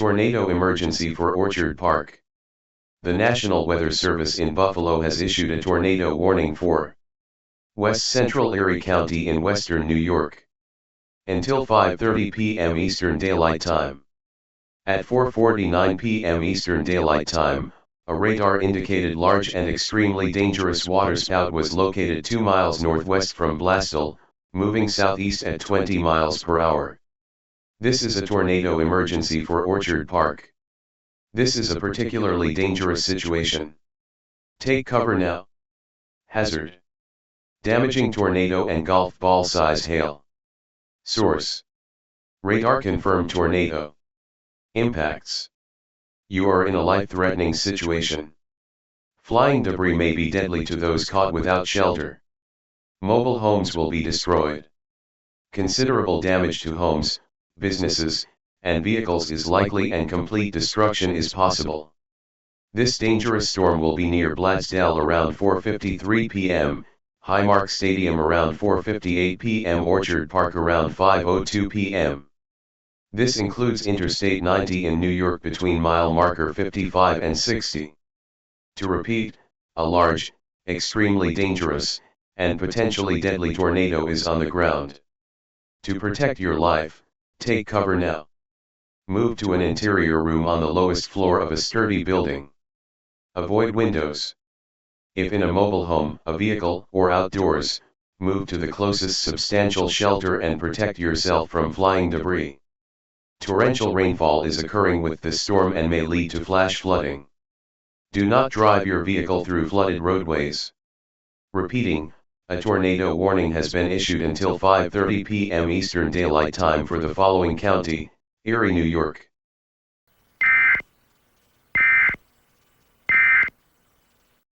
tornado emergency for Orchard Park. The National Weather Service in Buffalo has issued a tornado warning for West Central Erie County in western New York until 5:30 p.m. Eastern Daylight Time. At 4:49 p.m. Eastern Daylight Time, a radar-indicated large and extremely dangerous waterspout was located 2 miles northwest from Blastel, moving southeast at 20 miles per hour. This is a tornado emergency for Orchard Park. This is a particularly dangerous situation. Take cover now. Hazard: damaging tornado and golf ball-sized hail. Source: radar-confirmed tornado. Impacts: you are in a life-threatening situation. Flying debris may be deadly to those caught without shelter. Mobile homes will be destroyed. Considerable damage to homes, businesses, and vehicles is likely, and complete destruction is possible. This dangerous storm will be near Blasdell around 4:53 p.m., Highmark Stadium around 4:58 p.m., Orchard Park around 5:02 p.m. This includes Interstate 90 in New York between mile marker 55 and 60. To repeat, a large, extremely dangerous, and potentially deadly tornado is on the ground. To protect your life, take cover now. Move to an interior room on the lowest floor of a sturdy building. Avoid windows. If in a mobile home, a vehicle, or outdoors, move to the closest substantial shelter and protect yourself from flying debris. Torrential rainfall is occurring with this storm and may lead to flash flooding. Do not drive your vehicle through flooded roadways. Repeating, a tornado warning has been issued until 5:30 p.m. Eastern Daylight Time for the following county: Erie, New York.